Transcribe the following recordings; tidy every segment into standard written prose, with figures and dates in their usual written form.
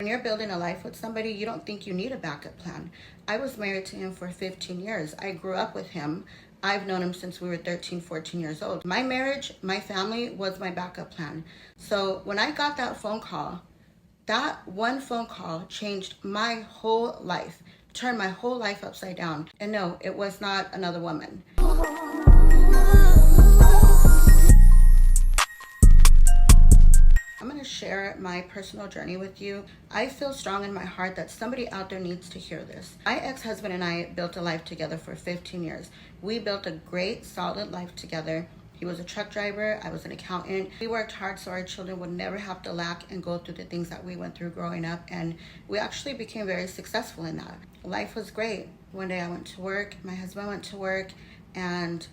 When you're building a life with somebody, you don't think you need a backup plan. I was married to him for 15 years. I grew up with him. I've known him since we were 13, 14 years old. My marriage, my family was my backup plan. So when I got that phone call, that one phone call changed my whole life, turned my whole life upside down. And no, it was not another woman. I'm going to share my personal journey with you. I feel strong in my heart that somebody out there needs to hear this. My ex-husband and I built a life together for 15 years. We built a great, solid life together. He was a truck driver. I was an accountant. We worked hard so our children would never have to lack and go through the things that we went through growing up. And we actually became very successful in that. Life was great. One day I went to work, my husband went to work, and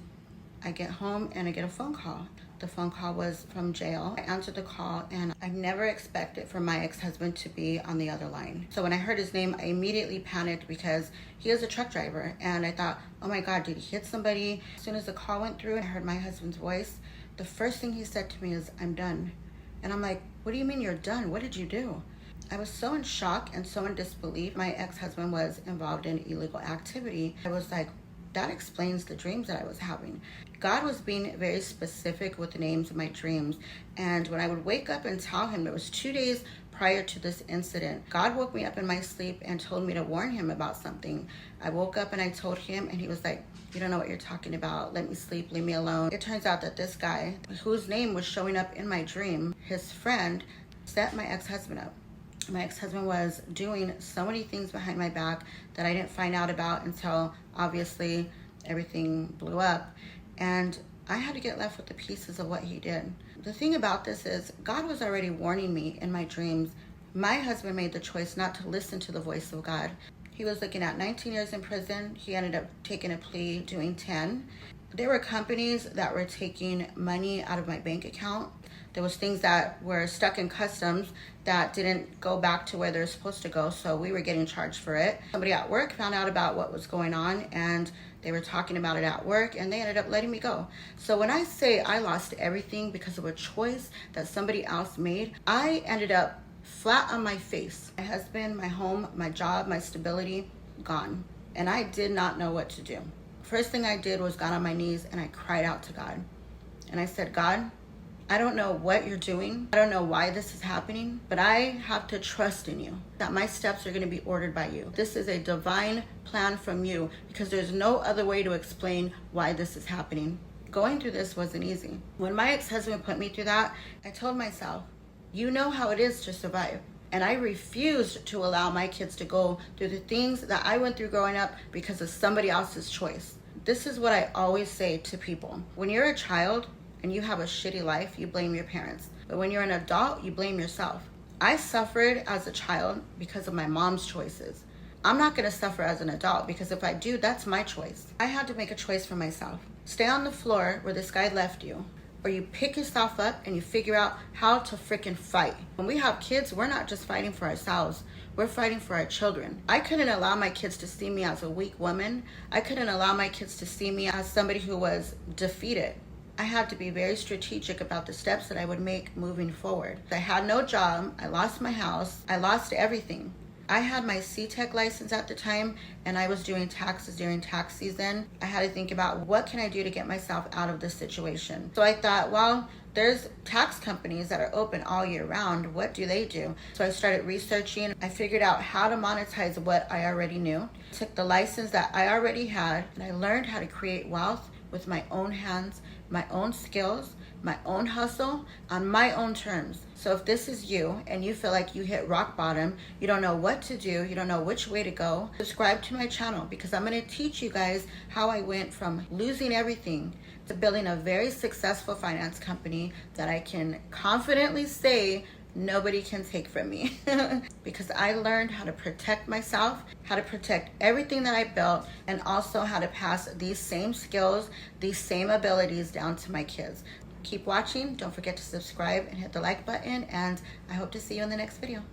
I get home and I get a phone call. The phone call was from jail. I answered the call, and I never expected for my ex-husband to be on the other line. So when I heard his name, I immediately panicked because he is a truck driver. And I thought, oh my God, did he hit somebody? As soon as the call went through and I heard my husband's voice, the first thing he said to me is, I'm done. And I'm like, what do you mean you're done? What did you do? I was so in shock and so in disbelief. My ex-husband was involved in illegal activity. I was like, that explains the dreams that I was having. God was being very specific with the names of my dreams. And when I would wake up and tell him, it was 2 days prior to this incident, God woke me up in my sleep and told me to warn him about something. I woke up and I told him, and he was like, you don't know what you're talking about. Let me sleep, leave me alone. It turns out that this guy, whose name was showing up in my dream, his friend, set my ex-husband up. My ex-husband was doing so many things behind my back that I didn't find out about until obviously everything blew up. And I had to get left with the pieces of what he did. The thing about this is God was already warning me in my dreams. My husband made the choice not to listen to the voice of God. He was looking at 19 years in prison. He ended up taking a plea, doing 10. There were companies that were taking money out of my bank account. There was things that were stuck in customs that didn't go back to where they're supposed to go, so we were getting charged for it. Somebody at work found out about what was going on, and they were talking about it at work, and they ended up letting me go. So when I say I lost everything because of a choice that somebody else made, I ended up flat on my face. My husband, my home, my job, my stability, gone. And I did not know what to do. First thing I did was got on my knees and I cried out to God. And I said, God, I don't know what you're doing. I don't know why this is happening, but I have to trust in you, that my steps are going to be ordered by you. This is a divine plan from you because there's no other way to explain why this is happening. Going through this wasn't easy. When my ex-husband put me through that, I told myself, you know how it is to survive. And I refused to allow my kids to go through the things that I went through growing up because of somebody else's choice. This is what I always say to people. When you're a child, and you have a shitty life, you blame your parents. But when you're an adult, you blame yourself. I suffered as a child because of my mom's choices. I'm not gonna suffer as an adult because if I do, that's my choice. I had to make a choice for myself. Stay on the floor where this guy left you, or you pick yourself up and you figure out how to freaking fight. When we have kids, we're not just fighting for ourselves, we're fighting for our children. I couldn't allow my kids to see me as a weak woman. I couldn't allow my kids to see me as somebody who was defeated. I had to be very strategic about the steps that I would make moving forward. I had no job, I lost my house, I lost everything. I had my C-Tech license at the time and I was doing taxes during tax season. I had to think about what can I do to get myself out of this situation. So I thought, well, there's tax companies that are open all year round. What do they do? So I started researching. I figured out how to monetize what I already knew. Took the license that I already had and I learned how to create wealth with my own hands, my own skills, my own hustle, on my own terms. So if this is you and you feel like you hit rock bottom, you don't know what to do, you don't know which way to go, subscribe to my channel because I'm gonna teach you guys how I went from losing everything to building a very successful finance company that I can confidently say nobody can take from me because I learned how to protect myself, how to protect everything that I built, and also how to pass these same skills, these same abilities down to my kids. Keep watching, don't forget to subscribe and hit the like button, and I hope to see you in the next video.